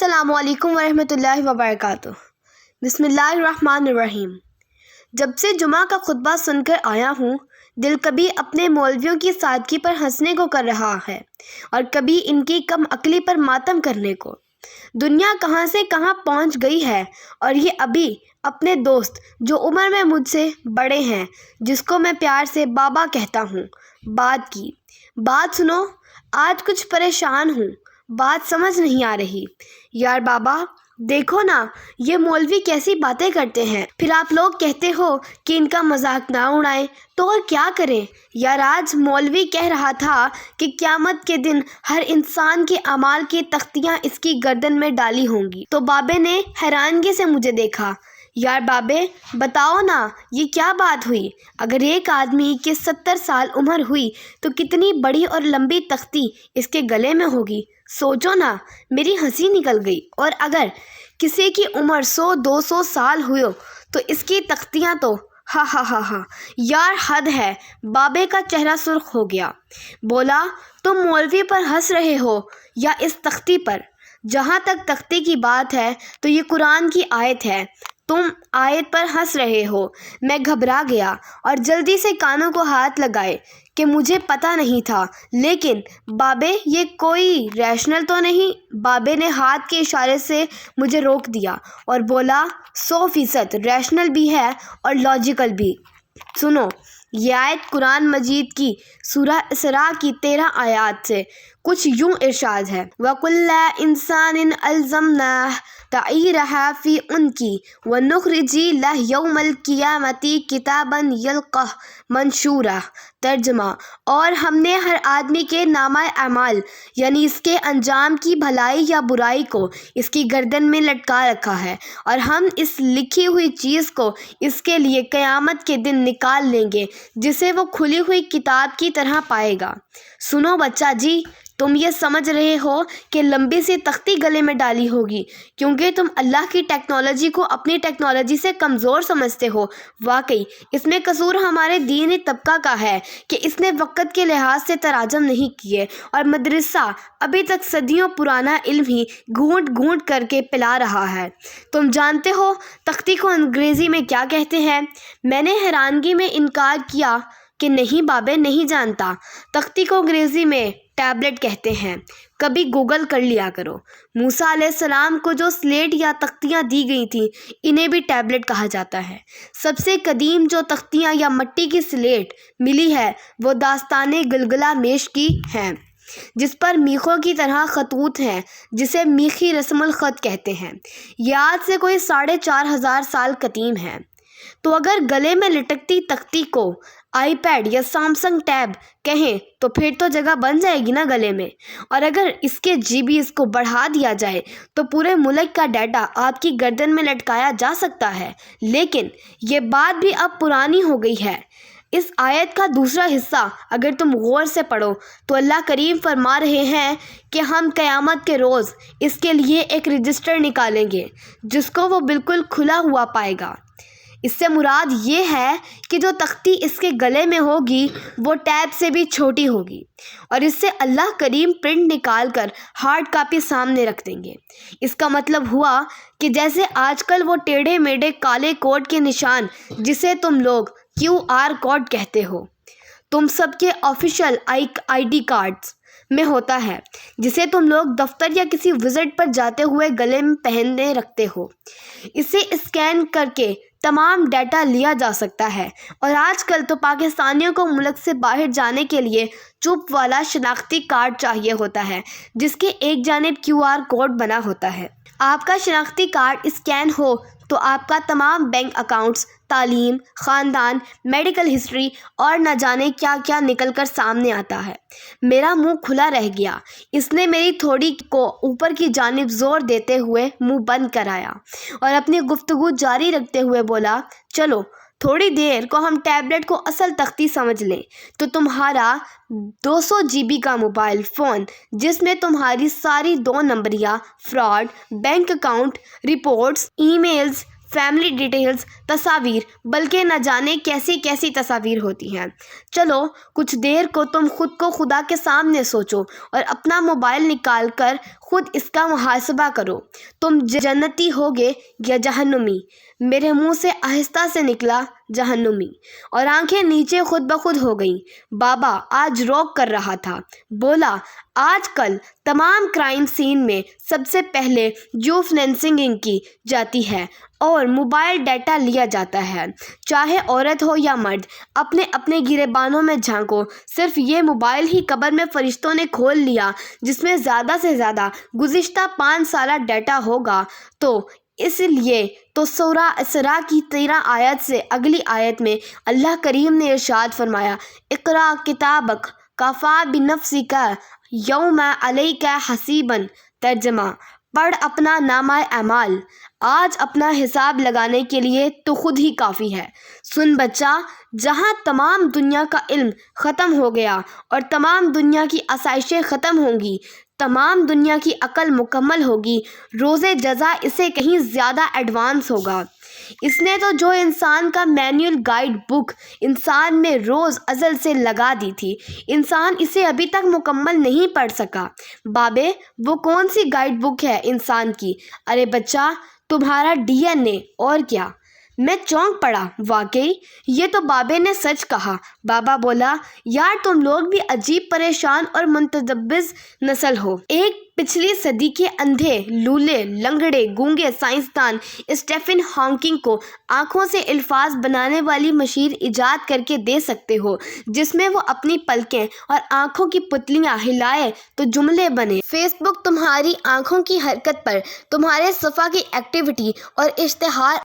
السلام علیکم ورحمۃ اللہ وبرکاتہ۔ بسم اللہ الرحمن الرحیم۔ جب سے جمعہ کا خطبہ سن کر آیا ہوں، دل کبھی اپنے مولویوں کی سادگی پر ہنسنے کو کر رہا ہے اور کبھی ان کی کم عقلی پر ماتم کرنے کو۔ دنیا کہاں سے کہاں پہنچ گئی ہے اور یہ ابھی اپنے دوست جو عمر میں مجھ سے بڑے ہیں، جس کو میں پیار سے بابا کہتا ہوں، بات سنو۔ آج کچھ پریشان ہوں، بات سمجھ نہیں آ رہی۔ یار بابا دیکھو نا، یہ مولوی کیسی باتیں کرتے ہیں، پھر آپ لوگ کہتے ہو کہ ان کا مذاق نہ اڑائیں، تو اور کیا کریں؟ یار آج مولوی کہہ رہا تھا کہ قیامت کے دن ہر انسان کے اعمال کی تختیاں اس کی گردن میں ڈالی ہوں گی، تو بابے نے حیرانگی سے مجھے دیکھا۔ یار بابے بتاؤ نا، یہ کیا بات ہوئی؟ اگر ایک آدمی کی 70 سال عمر ہوئی تو کتنی بڑی اور لمبی تختی اس کے گلے میں ہوگی، سوچو نا۔ میری ہنسی نکل گئی۔ اور اگر کسی کی عمر 100-200 سال ہوئی تو اس کی تختیاں تو ہا ہا ہا ہا۔ یار حد ہے۔ بابے کا چہرہ سرخ ہو گیا۔ بولا، تم مولوی پر ہنس رہے ہو یا اس تختی پر؟ جہاں تک تختی کی بات ہے تو یہ قرآن کی آیت ہے، تم آیت پر ہنس رہے ہو۔ میں گھبرا گیا اور جلدی سے کانوں کو ہاتھ لگائے کہ مجھے پتہ نہیں تھا، لیکن بابے یہ کوئی ریشنل تو نہیں؟ بابے نے ہاتھ کے اشارے سے مجھے روک دیا اور بولا، 100% ریشنل بھی ہے اور لاجیکل بھی۔ سنو، یہ آیت قرآن مجید کی سورہ اسراء کی 13 آیات سے کچھ یوں ارشاد ہے، وَكُلَّ إِنسَانٍ أَلْزَمْنَاهُ طَائِرَهُ فِي عُنُقِهِ وَنُخْرِجُ لَهُ يَوْمَ الْقِيَامَةِ كِتَابًا يَلْقَاهُ مَنشُورًا۔ ترجمہ، اور ہم نے ہر آدمی کے نامہ اعمال یعنی اس کے انجام کی بھلائی یا برائی کو اس کی گردن میں لٹکا رکھا ہے، اور ہم اس لکھی ہوئی چیز کو اس کے لیے قیامت کے دن نکال لیں گے، جسے وہ کھلی ہوئی کتاب کی طرح پائے گا۔ سنو بچہ جی، تم یہ سمجھ رہے ہو کہ لمبی سی تختی گلے میں ڈالی ہوگی کیونکہ تم اللہ کی ٹیکنالوجی کو اپنی ٹیکنالوجی سے کمزور سمجھتے ہو۔ واقعی اس میں قصور ہمارے دینی طبقہ کا ہے کہ اس نے وقت کے لحاظ سے تراجم نہیں کیے، اور مدرسہ ابھی تک صدیوں پرانا علم ہی گھونٹ گھونٹ کر کے پلا رہا ہے۔ تم جانتے ہو تختی کو انگریزی میں کیا کہتے ہیں؟ میں نے حیرانگی میں انکار کیا کہ نہیں بابے، نہیں جانتا۔ تختی کو انگریزی میں ٹیبلٹ کہتے ہیں، کبھی گوگل کر لیا کرو۔ موسیٰ علیہ السلام کو جو سلیٹ یا تختیاں دی گئی تھیں، انہیں بھی ٹیبلٹ کہا جاتا ہے۔ سب سے قدیم جو تختیاں یا مٹی کی سلیٹ ملی ہے وہ داستان گلگلہ کی ہے، جس پر میخوں کی طرح خطوط ہیں، جسے میخی رسم الخط کہتے ہیں۔ یہ آج سے کوئی 4500 سال قدیم ہے۔ تو اگر گلے میں لٹکتی تختی کو آئی پیڈ یا سیمسنگ ٹیب کہیں تو پھر تو جگہ بن جائے گی نا گلے میں، اور اگر اس کے GB کو بڑھا دیا جائے تو پورے ملک کا ڈیٹا آپ کی گردن میں لٹکایا جا سکتا ہے۔ لیکن یہ بات بھی اب پرانی ہو گئی ہے۔ اس آیت کا دوسرا حصہ اگر تم غور سے پڑھو تو اللہ کریم فرما رہے ہیں کہ ہم قیامت کے روز اس کے لیے ایک رجسٹر نکالیں گے جس کو وہ بالکل کھلا ہوا پائے گا۔ اس سے مراد یہ ہے کہ جو تختی اس کے گلے میں ہوگی وہ ٹیب سے بھی چھوٹی ہوگی، اور اس سے اللہ کریم پرنٹ نکال کر ہارڈ کاپی سامنے رکھ دیں گے۔ اس کا مطلب ہوا کہ جیسے آج کل وہ ٹیڑھے میڑھے کالے کوڈ کے نشان جسے تم لوگ QR کوڈ کہتے ہو، تم سب کے آفیشیل ID کارڈز میں ہوتا ہے، جسے تم لوگ دفتر یا کسی وزٹ پر جاتے ہوئے گلے میں پہننے رکھتے ہو، اسے اسکین کر کے تمام ڈیٹا لیا جا سکتا ہے۔ اور آج کل تو پاکستانیوں کو ملک سے باہر جانے کے لیے چپ والا شناختی کارڈ چاہیے ہوتا ہے، جس کے ایک جانب QR کوڈ بنا ہوتا ہے۔ آپ کا شناختی کارڈ اسکین ہو تو آپ کا تمام بینک اکاؤنٹس، تعلیم، خاندان، میڈیکل ہسٹری اور نہ جانے کیا کیا نکل کر سامنے آتا ہے۔ میرا منہ کھلا رہ گیا۔ اس نے میری تھوڑی کو اوپر کی جانب زور دیتے ہوئے منہ بند کرایا اور اپنی گفتگو جاری رکھتے ہوئے بولا، چلو تھوڑی دیر کو ہم ٹیبلٹ کو اصل تختی سمجھ لیں تو تمہارا 200 GB کا موبائل فون، جس میں تمہاری ساری 2 نمبریاں، fraud, bank account reports, e mails, family details, تصاویر، بلکہ نہ جانے کیسی کیسی تصاویر ہوتی ہیں۔ چلو کچھ دیر کو تم خود کو خدا کے سامنے سوچو اور اپنا موبائل نکال کر خود اس کا محاسبہ کرو، تم جنتی ہوگے یا جہنمی؟ میرے منہ سے آہستہ سے نکلا جہنمی، اور آنکھیں نیچے خود بخود ہو گئیں۔ بابا آج روک کر رہا تھا، بولا آج کل تمام کرائم سین میں سب سے پہلے جو فنانسنگ کی جاتی ہے اور موبائل ڈیٹا لیا جاتا ہے، چاہے عورت ہو یا مرد، اپنے اپنے گریبانوں میں جھانکو، صرف یہ موبائل ہی قبر میں فرشتوں نے کھول لیا جس میں زیادہ سے زیادہ گزشتہ 5 سالہ ڈیٹا ہوگا۔ تو اس لیے تو سورہ اسراء کی 13 آیت سے اگلی آیت میں اللہ کریم نے ارشاد فرمایا، اقرا کتابک کفا بنفسک یوم علیک حسیبا۔ ترجمہ، پڑھ اپنا نامہ اعمال، آج اپنا حساب لگانے کے لیے تو خود ہی کافی ہے۔ سن بچہ، جہاں تمام دنیا کا علم ختم ہو گیا اور تمام دنیا کی آسائشیں ختم ہوں گی، تمام دنیا کی عقل مکمل ہوگی، روز جزا اسے کہیں زیادہ ایڈوانس ہوگا۔ اس نے تو جو انسان کا مینول گائیڈ بک انسان میں روز ازل سے لگا دی تھی، انسان اسے ابھی تک مکمل نہیں پڑھ سکا۔ بابے، وہ کون سی گائیڈ بک ہے انسان کی؟ ارے بچہ، تمہارا DNA، اور کیا؟ میں چونک پڑا، واقعی یہ تو بابے نے سچ کہا۔ بابا بولا، یار تم لوگ بھی عجیب پریشان اور متجبز نسل ہو۔ ایک پچھلی صدی کے اندھے، لولے، لنگڑے، گونگے سائنسدان اسٹیفن ہاکنگ کو آنکھوں سے الفاظ بنانے والی مشین ایجاد کر کے دے سکتے ہو، جس میں وہ اپنی پلکیں اور آنکھوں کی پتلیاں ہلائے تو جملے بنے۔ فیس بک تمہاری آنکھوں کی حرکت پر تمہارے صفحہ کی ایکٹیویٹی اور اشتہار